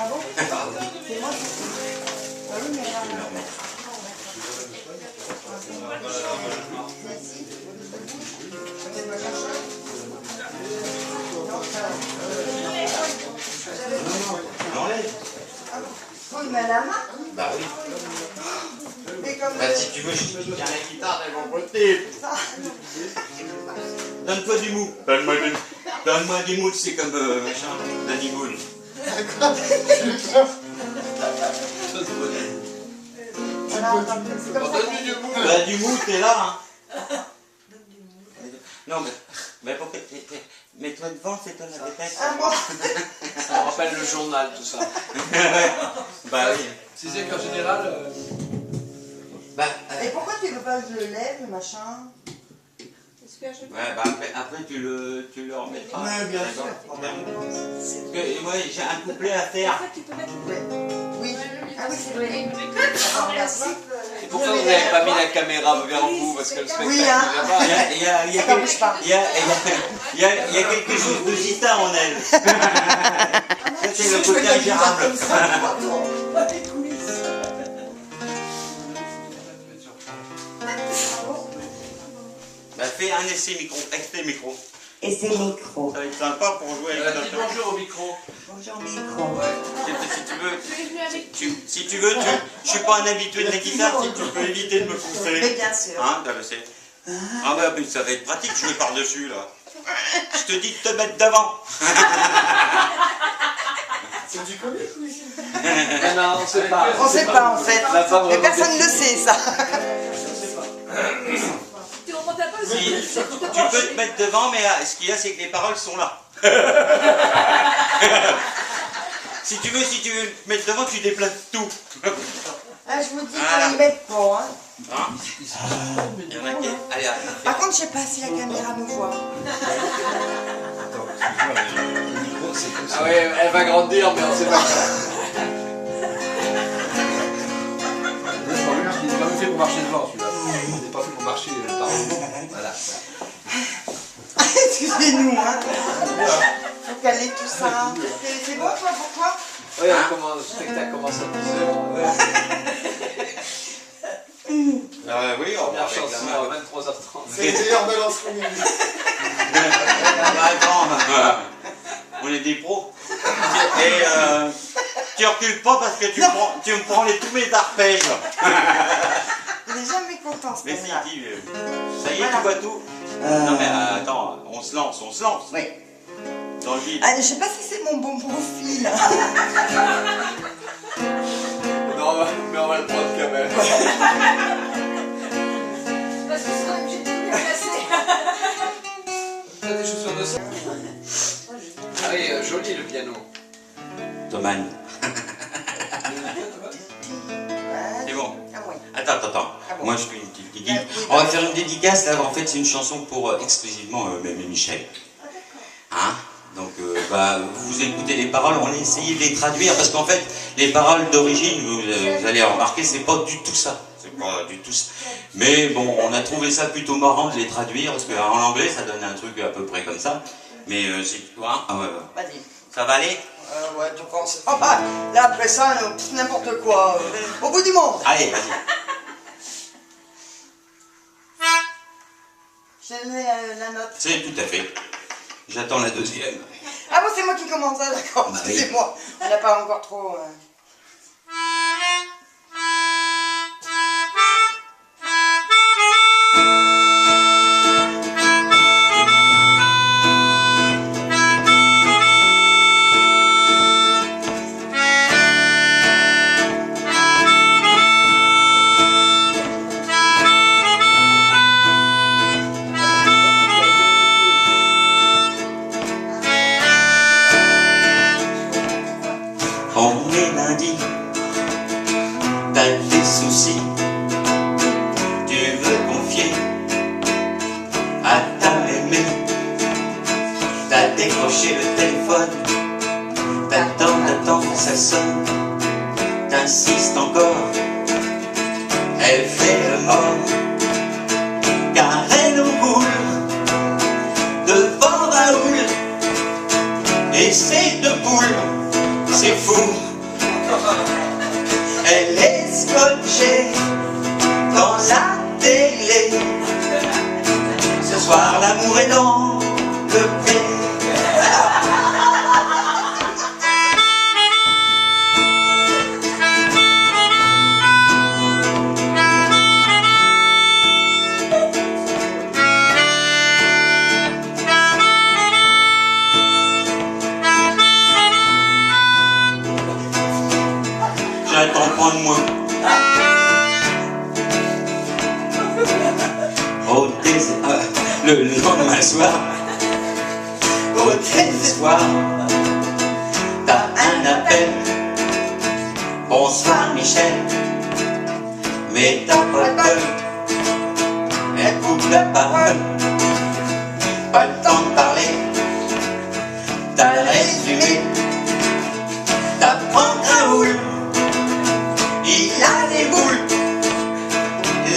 Ah bon? C'est moi qui suis. Ah oui, mais là, on met la main? Bah oui. Mais comme Bah si tu veux, je tiens la guitare de mon côté. Donne-toi du mou. Donne-moi du mou, c'est comme machin, Danny Boone. c'est comme ça. Bah du mou, t'es là, hein. Non, mais pourquoi mets-toi devant, c'est toi la déteste. Ah bon? Ça me rappelle le journal, tout ça. Bah oui. Tu sais qu'en général... Bah, Et pourquoi tu veux pas que je le lève, le machin? ouais, bah après tu le remettras. Ouais, bien sûr. Parce que moi j'ai un couplet à faire. Oui. Ah oui, c'est vrai. Merci. Et pourquoi vous n'avez pas mis la caméra vers vous? Parce que le spectacle Oui, est hein. là-bas. Il y a quelque chose de gitan en elle. Ça c'est le côté ingérable. Bah fais un essai micro, extrait micro. Et c'est micro. Ça va être sympa pour jouer avec Dis bonjour au micro. Bonjour micro. Si tu veux, je suis pas un habitué de la guitare, si tu peux éviter de me Mais pousser. bien sûr. Hein, ah bah mais ça va être pratique, je vais par-dessus là. Je te dis de te mettre devant. C'est du comique, oui. Non, on sait pas. On sait pas en fait. La femme Mais personne ne le sait ça. Tu peux te mettre devant, mais ce qu'il y a, c'est que les paroles sont là. Si tu veux te mettre devant, tu déplaces tout. Ah, je vous dis Voilà. qu'on y met pas. Hein. Hein? Il y en a qui... Allez, Par contre, je sais pas si la caméra nous voit. Ah ouais, elle va grandir, mais on sait pas. C'est pas fait pour marcher devant celui-là. Il n'est pas fait pour marcher par en haut. Voilà. Excusez-nous, hein. Faut caler tout ça. C'est bon, toi, pourquoi? Ouais, le spectacle commence à 10h. oui, on va Première avec la chanson main. à 23h30. C'est le meilleur de l'ensemble. Attends, on est des pros. Et tu recules pas parce que tu me prends tous mes arpèges. Il est jamais content, ce Mais si, là. ça y est, tu vois tout. Non mais attends, on se lance. Oui. Dans le vide. Ah, je sais pas si c'est mon bon profil. Non, mais on va le prendre quand même. Parce que sinon, j'ai tout déplacé. T'as des chaussures de sang? Ah oui, joli le piano. Thomas. C'est bon. Ah oui. Attends. Ah bon. Moi je fais une petite dédicace. On va faire une dédicace là. En fait, c'est une chanson pour exclusivement Mémé Michel. Hein? Donc, vous écoutez les paroles, on a essayé de les traduire parce qu'en fait, les paroles d'origine, vous allez remarquer, c'est pas du tout ça. C'est pas du tout ça. Mais bon, on a trouvé ça plutôt marrant de les traduire parce qu'en anglais, ça donne un truc à peu près comme ça. Mais c'est quoi? Ah ouais. Vas-y. Ça va aller? Ouais, tu penses. Oh bah, là, après ça, n'importe quoi. Au bout du monde. Allez, vas-y. J'ai donné la note. C'est tout à fait. J'attends la deuxième. Ah bon, c'est moi qui commence, ah, d'accord. Bah oui. Excusez-moi. On n'a pas encore trop... On est lundi, t'as des soucis, tu veux confier à ta mémé. T'as décroché le téléphone, t'attends, ça sonne, t'insistes encore, elle fait le mort, car elle roule devant Raoul, et ces deux boules. C'est fou, l'amour est dans le pré. J'attends point de moi. Au le lendemain soir, au désespoir, t'as un appel. Bonsoir Michel, mais t'as pas de bol. Elle coupe la parole, pas le temps de parler. T'as le résumé, t'apprends un roule. Il a des boules,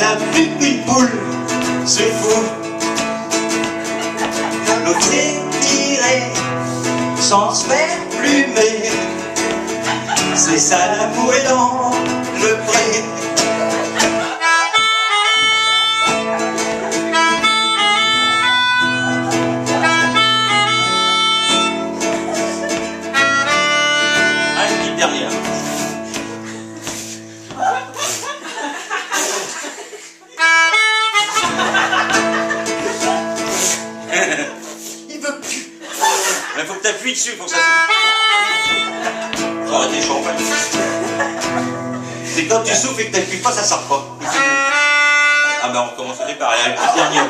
la plus qu'une poule, c'est fou. L'autre s'est tiré sans se faire plumer. C'est ça l'amour est dans le pré. Ah, une petite dernière. Il veut plus. Il faut que t'appuies dessus pour que ça souffle. Ça aurait été chaud, en fait. C'est quand tu souffles et que t'appuies pas, ça sort pas. Ah ben on recommence au départ, il y a le petit dernier.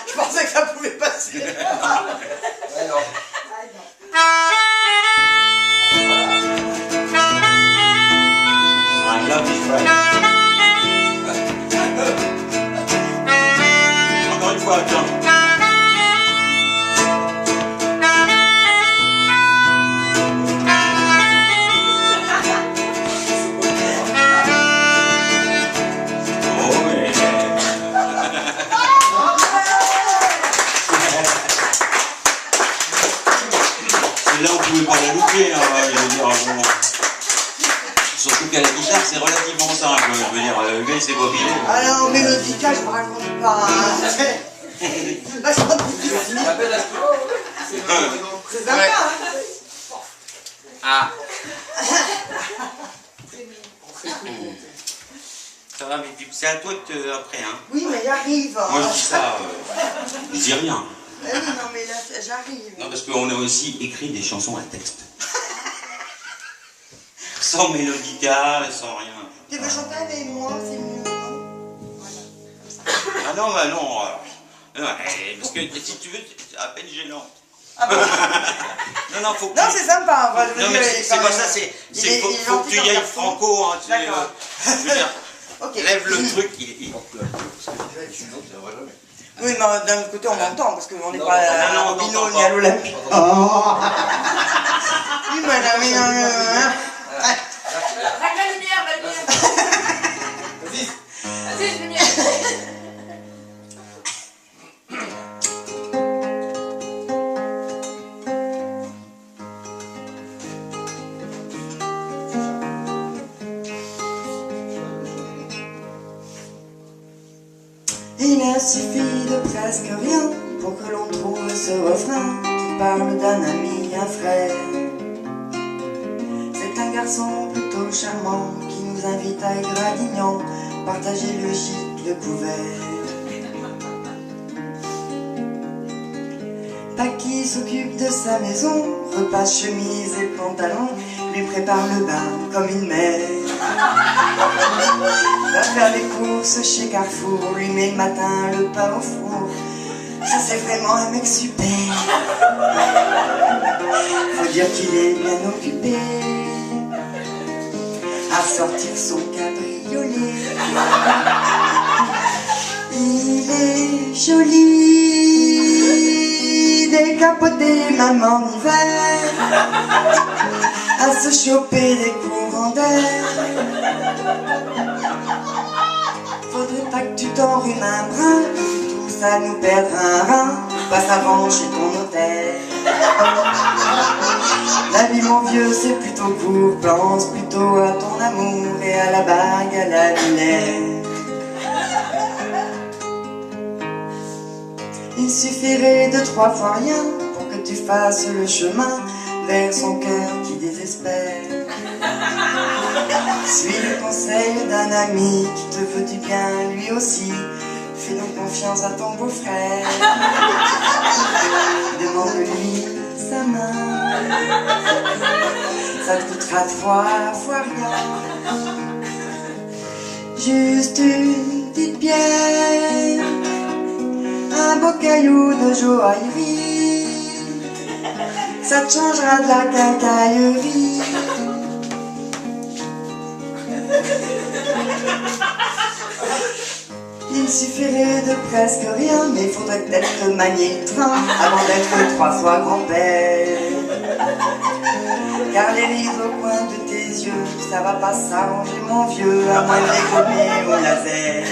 Je pensais que ça pouvait passer. Alors, I love you, friend. Encore une fois, tiens. Oh, mais... Celle-là, on pouvait pas la louper, hein, je veux dire, bon. Surtout qu'à la guitare, c'est relativement simple, je veux dire, le gars, il s'est mobilé. Alors, mélodica, je me raconte pas. Là, c'est pas difficile. on appelle à C'est sympa, hein. Ah. Ça va, mais c'est à toi de après, hein. Oui, mais j'arrive. Moi, je dis ça, je dis rien. Oui, non, mais là, j'arrive. Non, parce qu'on a aussi écrit des chansons à texte. Sans mélodica, sans rien. Tu veux chanter avec moi, c'est mieux, non? Voilà, comme ça. Ah non, bah non. Parce que si tu veux, c'est à peine gênant. Ah bon? Non, faut que Non, tu- c'est sympa. Enfin, je veux Non, dire, mais il est c'est quand pas même- ça, il est faut que gentil tu y comme ailles garçon. franco, hein, tu sais, D'accord. je veux dire, Ok. lève le truc, il... sinon, ça ne va jamais. Oui, mais d'un autre côté, on m'entend parce qu'on n'est Non, pas non, à on Bino t'entend ni à pas. l'Olympique. Oui, madame, Règle la lumière, la lumière. Vas-y. Vas-y, lumière. Il a suffi de presque rien pour que l'on trouve ce refrain qui parle d'un ami, un frère. C'est un garçon plutôt charmant qui nous invite à Gradignan partager le gîte, le couvert. Paki s'occupe de sa maison, repasse chemise et pantalon, lui prépare le bain comme une mère. Va faire des courses chez Carrefour, lui met le matin le pain au four. Ça c'est vraiment un mec super. Faut dire qu'il est bien occupé à sortir son cabriolet. Il est joli, décapoté même en hiver, à se choper des courants d'air. Faudrait pas que tu t'enrhumes un brin, tout ça nous perdre un rein, passe avant chez ton notaire. La vie mon vieux c'est plutôt court, pense plutôt à ton amour et à la bague, à la lumière. Il suffirait de 3 fois rien pour que tu fasses le chemin vers son cœur qui désespère. Suis le conseil d'un ami qui te veut du bien lui aussi. Fais donc confiance à ton beau-frère. Demande-lui sa main. Ça te coûtera 3 fois rien. Juste une petite pierre, un beau caillou de joaillerie. Ça te changera de la quincaillerie. Il suffirait de presque rien, mais faudrait peut-être manier le train avant d'être 3 fois grand-père. Car les rides au coin de tes yeux, ça va pas s'arranger mon vieux, à moins de les gommer au laser.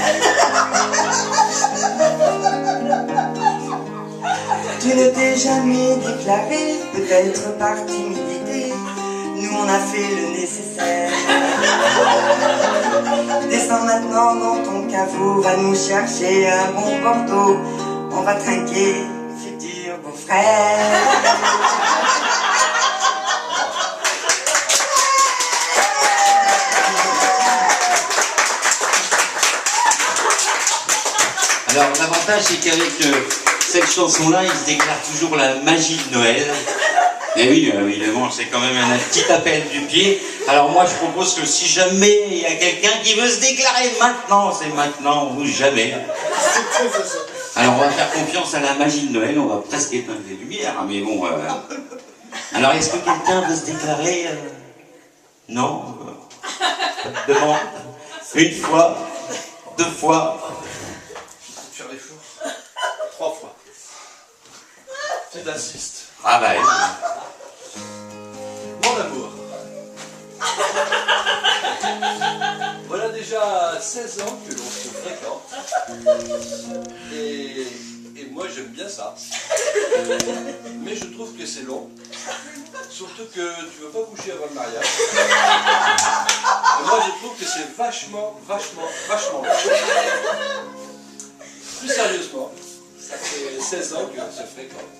Tu ne t'es jamais déclaré, peut-être par timidité. Nous on a fait le nécessaire. Descends maintenant dans ton caveau, va nous chercher un bon Bordeaux. On va trinquer, futur beau-frère. Alors l'avantage c'est qu'avec cette chanson-là, il se déclare toujours la magie de Noël. Et oui, évidemment, c'est quand même un petit appel du pied. Alors moi, je propose que si jamais il y a quelqu'un qui veut se déclarer maintenant, c'est maintenant ou jamais. Alors on va faire confiance à la magie de Noël, on va presque éteindre les lumières, mais bon... Alors est-ce que quelqu'un veut se déclarer Non Demande. Une fois, 2 fois. Faire l'effort. 3 fois. Tu t'insistes. Ah bah oui. Mon amour. Voilà déjà 16 ans que l'on se fréquente. Et moi j'aime bien ça. Mais je trouve que c'est long. Surtout que tu veux pas coucher avant le mariage. Et moi je trouve que c'est vachement long. Plus sérieusement, ça fait 16 ans que l'on se fréquente.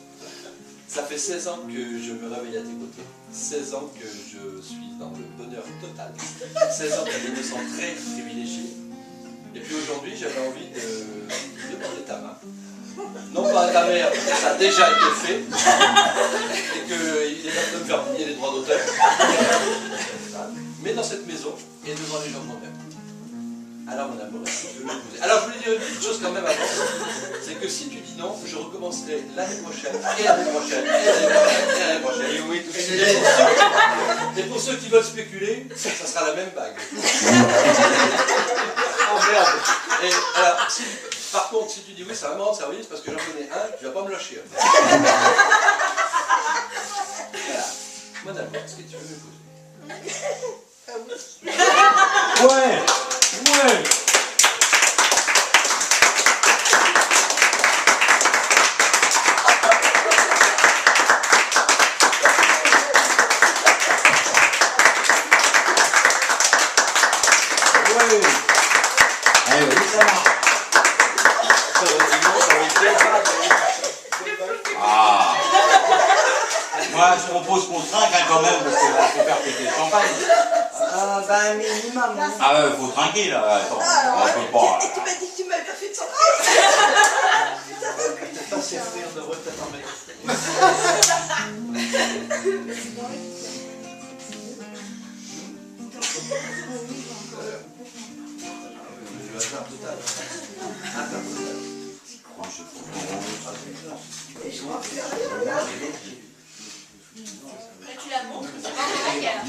Ça fait 16 ans que je me réveille à tes côtés, 16 ans que je suis dans le bonheur total, 16 ans que je me sens très privilégié. Et puis aujourd'hui, j'avais envie de demander ta main. Non pas à ta mère, parce que ça a déjà été fait, et qu'il est temps de me faire payer les droits d'auteur, mais dans cette maison et devant les gens qu'on aime. Alors mon amour, est-ce que tu veux m'épouser? Alors je voulais dire une petite chose quand même avant, c'est que si tu dis non, je recommencerai l'année prochaine, et l'année prochaine, et l'année prochaine, et l'année prochaine. Et oui, tout et pour ceux qui veulent spéculer, ça sera la même bague. Oh merde. Et alors, par contre, si tu dis oui, ça va me rendre service parce que j'en connais un, tu vas pas me lâcher. Voilà. Mon amour, est-ce que tu veux m'épouser? Ouais. Ah. Moi, je propose qu'on trinque quand même, parce qu'il faut faire péter le champagne. Bah, un minimum. Ah ouais, faut trinquer là, attends. On peut pas. Et tu m'as dit que tu m'avais pas fait de surprise. Peut-être pas s'y offrir, on devrait peut-être en mettre. Le hasard total. Hasard total. Tu la montres, c'est pas encore laquelle.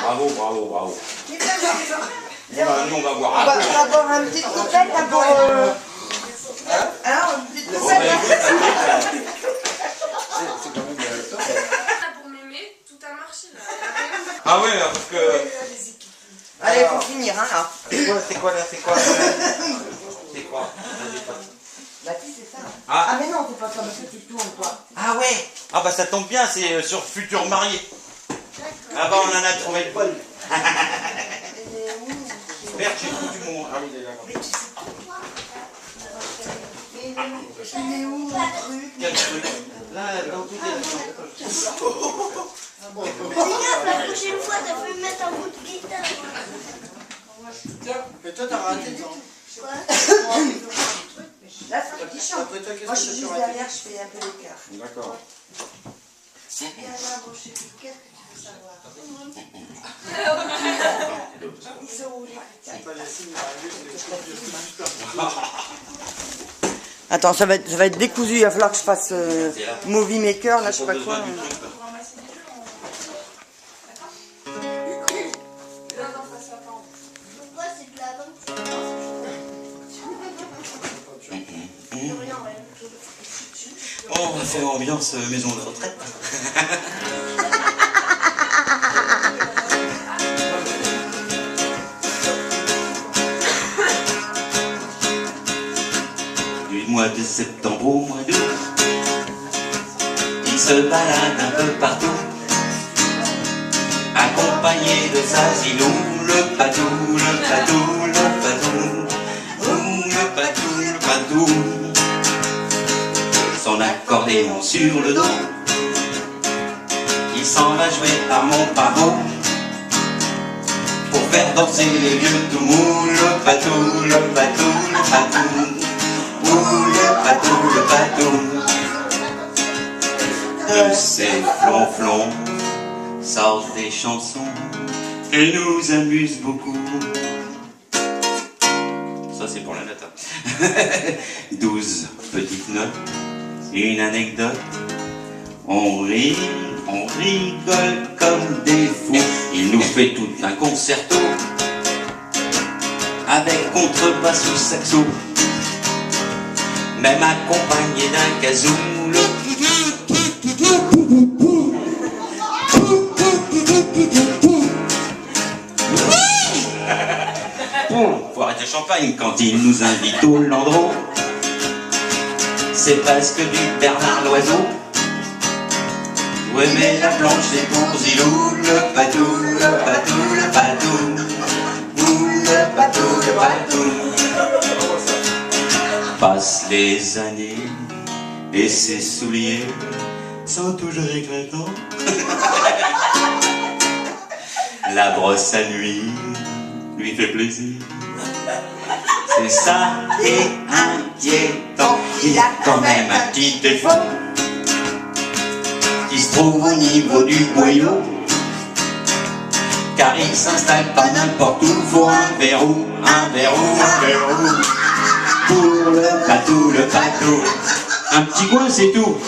Bravo. Bon, nous, on va boire On un va peu. boire un petit coupette là pour... Alors, une petite Bon, coupette. bah, écoute, C'est quand même top. Pour m'aimer, tout a marché là. ah ouais, parce que... Allez, faut finir, hein, là. C'est quoi là? C'est quoi? Bah, si, c'est ça. Ah Ah, mais non, c'est pas comme ça, tu tournes, toi. Ah ouais. Ah bah ça tombe bien, c'est sur Futur Marié. Ah bah on en a trouvé le bon. Merde, j'ai foutu mon... Ah oui, d'accord. Mais tu sais pas, toi. Il est où, le truc? Quel truc? Là, dans tout est... Fais gaffe, la prochaine fois, t'as fait mettre un bout de guitare. Tiens, mais toi t'as raté, ça. Quoi? Là, c'est qui chante. Après toi, qu'est-ce Moi, je que suis tu juste as raté? derrière, je fais un peu l'écart. D'accord. Et alors, bon, je sais plus, qu'est-ce que tu veux savoir? Ils sont où, les petits? Pas les signes arrivés, c'est Attends, ça va être décousu, il va falloir que je fasse Movie Maker, là, je sais pas quoi. Pourquoi c'est de la bonne Oh, on va faire ambiance maison de retraite. Du mois de septembre au mois d'août, il se balade un peu partout, accompagné de Zazilou, le patou, le patou, le patou, le patou, le patou. Son accordéon sur le dos, il s'en va jouer par mon pavot pour faire danser les vieux tout mous. Le patou, le patou, le patou, le patou, le patou. De ces flonflons sortent des chansons qui nous amusent beaucoup. Ça c'est pour la note. 12 petites notes, une anecdote. On rit, on rigole comme des fous. Il nous fait tout un concerto avec contrebasse ou saxo, même accompagné d'un kazoo. Faut arrêter le champagne quand il nous invite au Landreau. C'est presque du Bernard Loiseau. Ouais mais la blanche c'est pour Zilou. Le patou, le patou, le patou, le patou, le patou. Passent les années et ses souliers sont toujours éclatants. La brosse à nuit lui fait plaisir. C'est ça qui est inquiétant. Il a quand même un petit défaut qui se trouve au niveau du boyau, car il s'installe pas n'importe où. Faut un verrou, un verrou, un verrou pour le patou, le patou. Un petit coin c'est tout.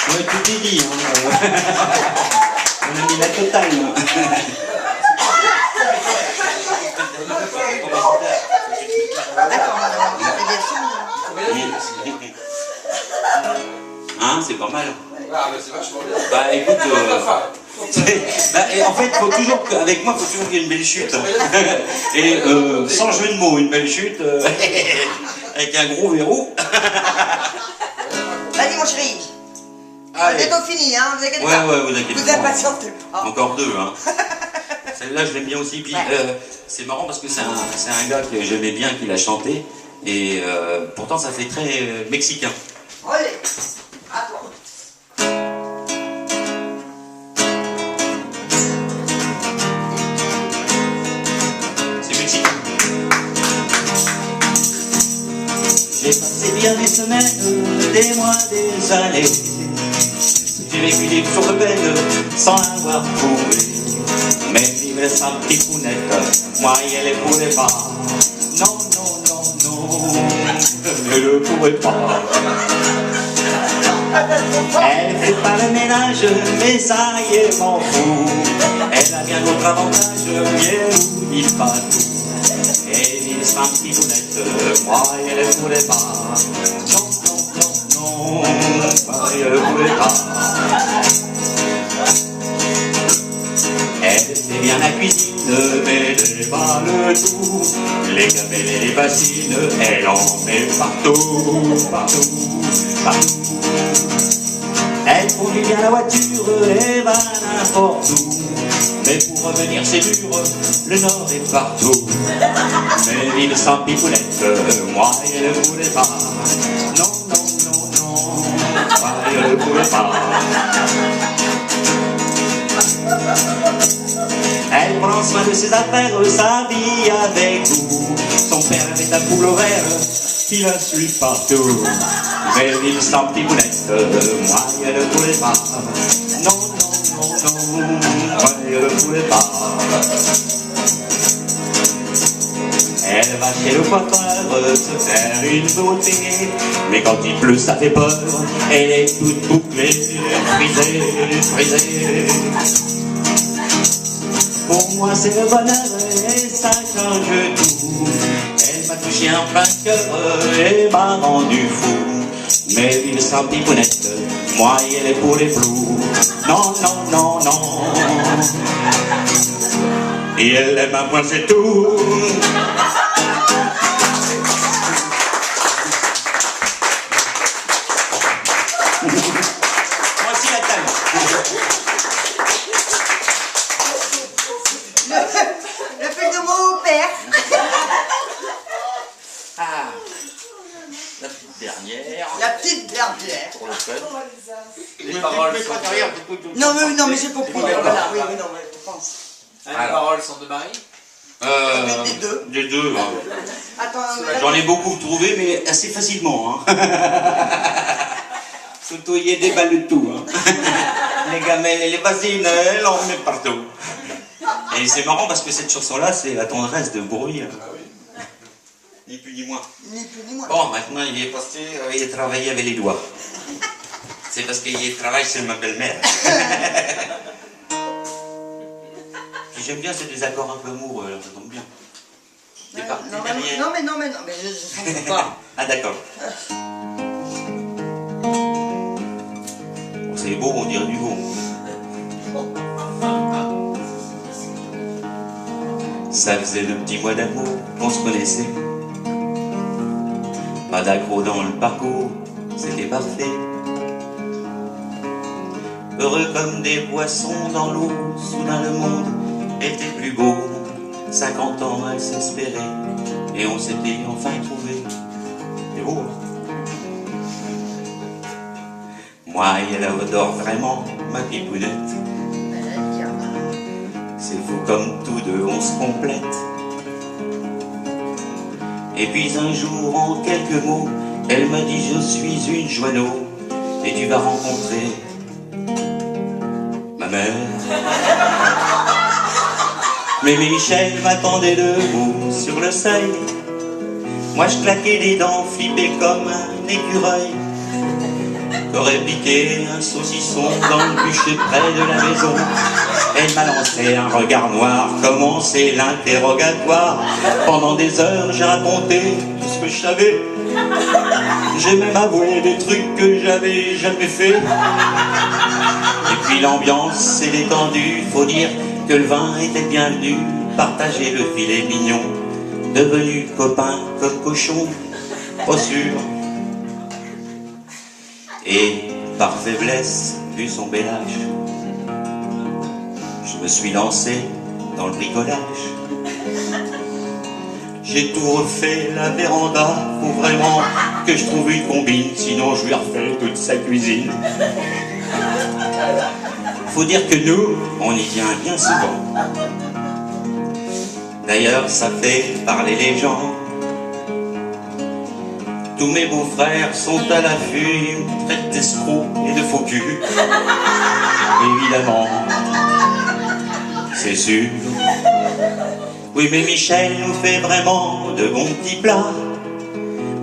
Ouais, tout est dit, hein. On a mis la totale. Hein, c'est pas mal. Ah, mais c'est vachement bien. Bah écoute, en fait, faut toujours, avec moi, faut toujours qu'il y ait une belle chute. Et sans jeu de mots, une belle chute, avec un gros verrou. Vas-y, mon chéri. On est bientôt fini, hein, vous inquiétez pas. Ouais, vous inquiétez Vous pas. impatientez pas. Encore deux, hein. Celle-là, je l'aime bien aussi. Puis, c'est marrant parce que c'est un gars que j'aimais bien, qui l'a chanté. Et pourtant, ça fait très mexicain. Allez, à toi. C'est mexicain. J'ai passé bien des semaines, des mois, des années. J'ai vécu des jours de peine sans l'avoir trouvé. Mais vivre sans petite pounette, moi elle ne pourrait pas. Non, non, non, non, elle ne pourrait pas. Elle fait pas le ménage, mais ça y est, m'en fout. Elle a bien d'autres avantages, bien ou dit pas tout. Et vivre sans petite pounette, moi elle ne pourrait pas. Non, non, non, non, moi elle ne pourrait pas. Elle était bien la cuisine, mais n'est pas le tout. Les gamelles et les bassines, elle en met partout, partout, partout. Elle conduit bien la voiture et va n'importe où. Mais pour revenir c'est dur, le nord est partout. Mais ville sans pipounette, moi elle ne voulait pas. Non, non, non, non, moi elle ne voulait pas. Elle prend soin de ses affaires, s'habille avec goût. Son père avait un poule au vert, qui la suit partout. Mais ville sans pipounette, moi elle ne voulait pas. Non, non, non, non, moi elle ne voulait pas. Elle va chez le coiffeur se faire une beauté. Mais quand il pleut ça fait peur, elle est toute bouclée, frisée, frisée. Pour moi c'est le bonheur et ça change tout. Elle m'a touché en plein cœur et m'a rendu fou. Mais ville sans pipounette, moi elle est pour les flous. Non, non, non, non. Et elle aime à moi c'est tout. Voici la table. Le fait de mon père. Ah, la petite dernière. La petite dernière. Pour le fun. Les paroles sont Non mais j'ai compris. Oui, Voilà, oui, non, mais je pense. Les paroles sont de Marie. Des deux. Des deux. Hein. Attends, J'en ai beaucoup trouvé, mais assez facilement. Hein. Surtout, il y a des balles de tout. Hein. Les gamelles et les bassines, elle en met partout. Et c'est marrant parce que cette chanson-là, c'est la tendresse de Bourvil. Ni plus ni moins. ni plus ni moins. Bon, maintenant, il est passé, il est travaillé avec les doigts. C'est parce qu'il travaille chez ma belle-mère. Puis j'aime bien ces désaccords un peu mou, ça tombe bien. C'est pas Non mais je ne sens pas. Ah d'accord. Bon, c'est beau, on dirait du beau. Ça faisait 2 petits mois d'amour qu'on se connaissait. Pas d'aggro dans le parcours, c'était parfait. Heureux comme des poissons dans l'eau, soudain le monde était plus beau. 50 ans elle s'espérait, et on s'était enfin trouvé. C'est beau, hein? Moi elle adore vraiment ma pipounette. C'est fou comme tous deux on se complète. Et puis un jour en quelques mots, elle m'a dit je suis une joineau, et tu vas rencontrer ma mère. Mais Michel m'attendait debout sur le seuil. Moi je claquais des dents, flippé comme un écureuil qu'aurait piqué un saucisson dans le bûcher près de la maison. Elle m'a lancé un regard noir, commencé l'interrogatoire. Pendant des heures j'ai raconté tout ce que je savais. J'ai même avoué des trucs que j'avais jamais fait. Et puis l'ambiance s'est détendue, faut dire que le vin était bienvenu. Partager le filet mignon, devenu copain comme cochon, pas sûr. Et par faiblesse, vu son bel âge, je me suis lancé dans le bricolage. J'ai tout refait, la véranda, faut vraiment que je trouve une combine, sinon je lui refais toute sa cuisine. Faut dire que nous, on y vient bien souvent. D'ailleurs, ça fait parler les gens. Tous mes beaux-frères sont à l'affût, ils me traitent d'escroc et de faux cul. Évidemment, c'est sûr. Oui, mais Michel nous fait vraiment de bons petits plats.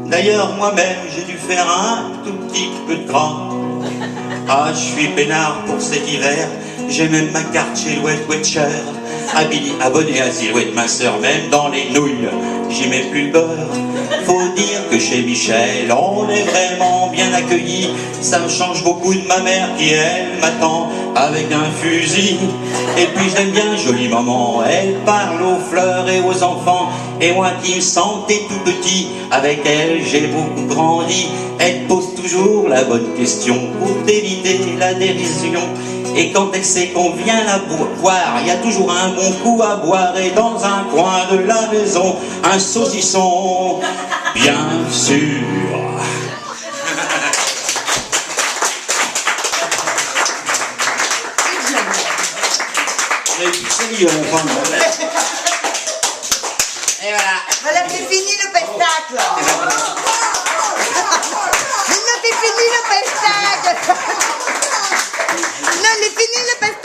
D'ailleurs, moi-même, j'ai dû faire un tout petit peu de gras. Ah, je suis peinard pour cet hiver. J'ai même ma carte chez Louette Wetcher. Abonné à Silhouette, ma sœur, même dans les nouilles, j'y mets plus le beurre. faut dire que chez Michel, on est vraiment bien accueillis. Ça me change beaucoup de ma mère qui, elle, m'attend avec un fusil. Et puis j'aime bien jolie maman, elle parle aux fleurs et aux enfants. Et moi qui me sentais tout petit, avec elle j'ai beaucoup grandi. Elle pose toujours la bonne question pour éviter la dérision. Et quand elle sait qu'on vient la boire, il y a toujours un bon coup à boire. Et dans un coin de la maison, un saucisson, bien sûr. Et voilà. Voilà, c'est fini le spectacle. Maintenant, c'est fini le spectacle. Non, c'est fini le spectacle.